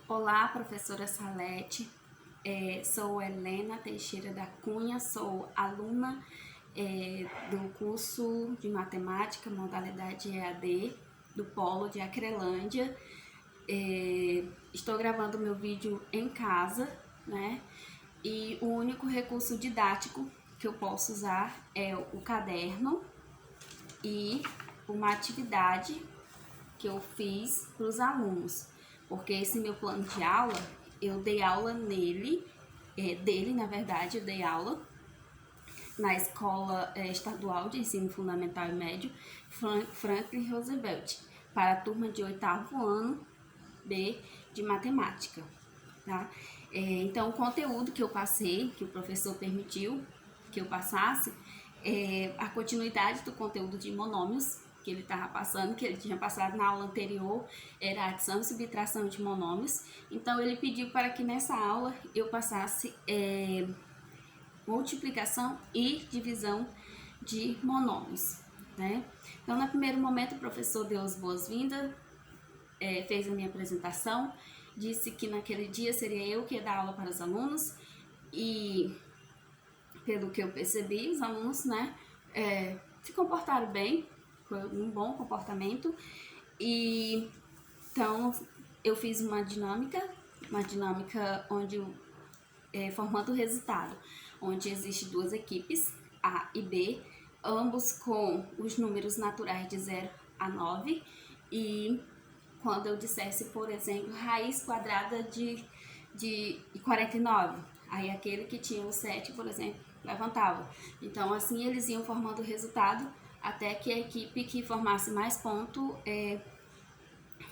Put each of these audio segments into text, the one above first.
Olá, professora Salete. Sou Helena Teixeira da Cunha, sou aluna do curso de Matemática, modalidade EAD, do Polo de Acrelândia. Estou gravando meu vídeo em casa, né? E o único recurso didático que eu posso usar é o caderno e uma atividade que eu fiz para os alunos, porque esse meu plano de aula, eu dei aula dele, na verdade, eu dei aula na Escola Estadual de Ensino Fundamental e Médio Franklin Roosevelt, para a turma de 8º ano B de Matemática. Tá? Então, o conteúdo que eu passei, que o professor permitiu que eu passasse, a continuidade do conteúdo de monômios que ele estava passando, que ele tinha passado na aula anterior, era adição e subtração de monômios. Então, ele pediu para que nessa aula eu passasse multiplicação e divisão de monômios, né? Então, no primeiro momento, o professor deu as boas-vindas, fez a minha apresentação, disse que naquele dia seria eu que ia dar aula para os alunos e, pelo que eu percebi, os alunos, né, se comportaram bem, foi um bom comportamento. E então eu fiz uma dinâmica onde formando o resultado, onde existe duas equipes, A e B, ambos com os números naturais de 0 a 9, e quando eu dissesse, por exemplo, raiz quadrada de 49, aí aquele que tinha o 7, por exemplo, levantava. Então, assim eles iam formando o resultado até que a equipe que formasse mais ponto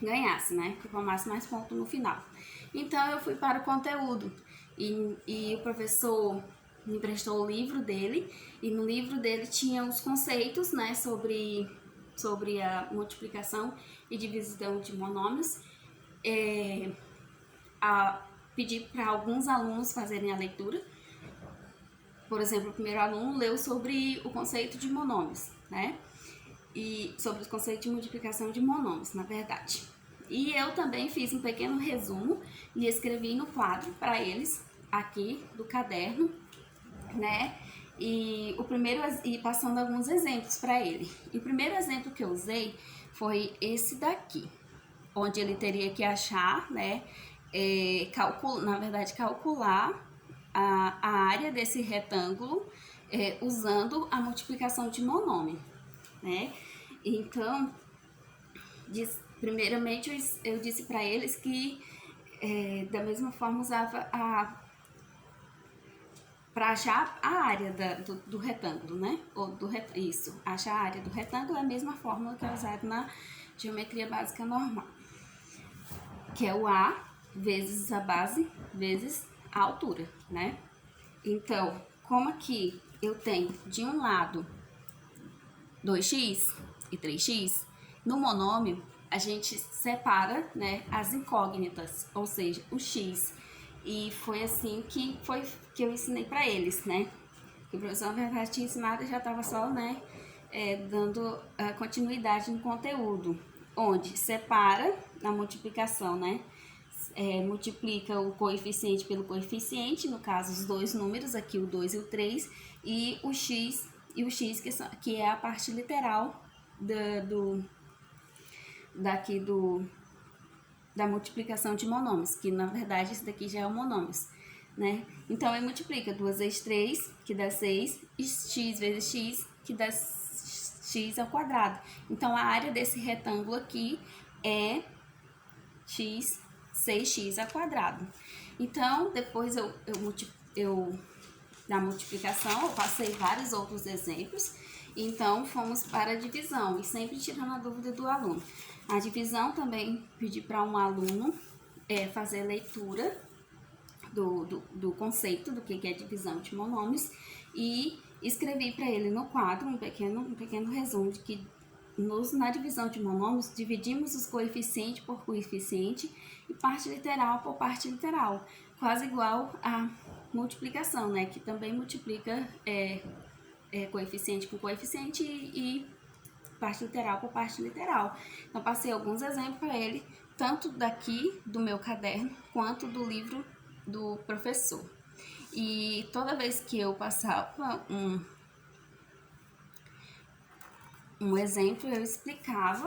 ganhasse, né? Que formasse mais ponto no final. Então, eu fui para o conteúdo e o professor me emprestou o livro dele, e no livro dele tinha os conceitos, né, sobre a multiplicação e divisão de monômios. Pedi para alguns alunos fazerem a leitura. Por exemplo, o primeiro aluno leu sobre o conceito de monômios, né? E sobre o conceito de multiplicação de monômios, na verdade. E eu também fiz um pequeno resumo e escrevi no quadro para eles, aqui do caderno, né? E passando alguns exemplos para ele. E o primeiro exemplo que eu usei foi esse daqui, onde ele teria que achar, né? Calcular a área desse retângulo usando a multiplicação de monômio, né? Então, primeiramente eu disse para eles que da mesma forma usava para achar a área do retângulo, né? Isso, achar a área do retângulo é a mesma fórmula que é usada na geometria básica normal, que é o A vezes a base vezes a altura, né? Então, como aqui eu tenho de um lado 2x e 3x, no monômio a gente separa, né, as incógnitas, ou seja, o x. E foi assim que eu ensinei para eles, né? Que o professor, na verdade, tinha ensinado e já estava só, né, dando continuidade no conteúdo, onde separa na multiplicação, né? Multiplica o coeficiente pelo coeficiente, no caso os dois números, aqui o 2 e o 3, e o x que é a parte literal da multiplicação de monômios, que na verdade esse daqui já é o monômios, né? Então ele multiplica 2 vezes 3, que dá 6, e x vezes x, que dá x ao quadrado. Então a área desse retângulo aqui é 6x ao quadrado. Então, depois da multiplicação, eu passei vários outros exemplos. Então, fomos para a divisão, e sempre tirando a dúvida do aluno. A divisão também pedi para um aluno fazer leitura do conceito do que é divisão de monômios, e escrevi para ele no quadro um pequeno resumo de que na divisão de monômios, dividimos os coeficientes por coeficiente e parte literal por parte literal, quase igual a multiplicação, né? Que também multiplica coeficiente com coeficiente e parte literal por parte literal. Então, passei alguns exemplos para ele, tanto daqui do meu caderno quanto do livro do professor. E toda vez que eu passava um exemplo, eu explicava,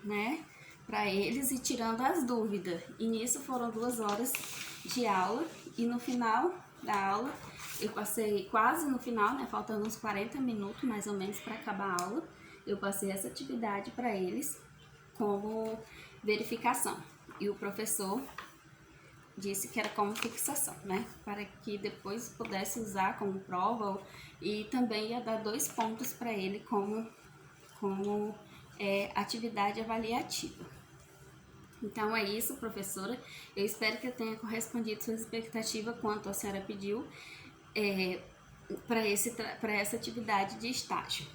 né, para eles e tirando as dúvidas. E nisso foram 2 horas de aula, e no final da aula, eu passei quase no final, né, faltando uns 40 minutos mais ou menos para acabar a aula, eu passei essa atividade para eles como verificação. E o professor disse que era como fixação, né, para que depois pudesse usar como prova, e também ia dar 2 pontos para ele como atividade avaliativa. Então é isso, professora. Eu espero que eu tenha correspondido sua expectativa quanto a senhora pediu para essa atividade de estágio.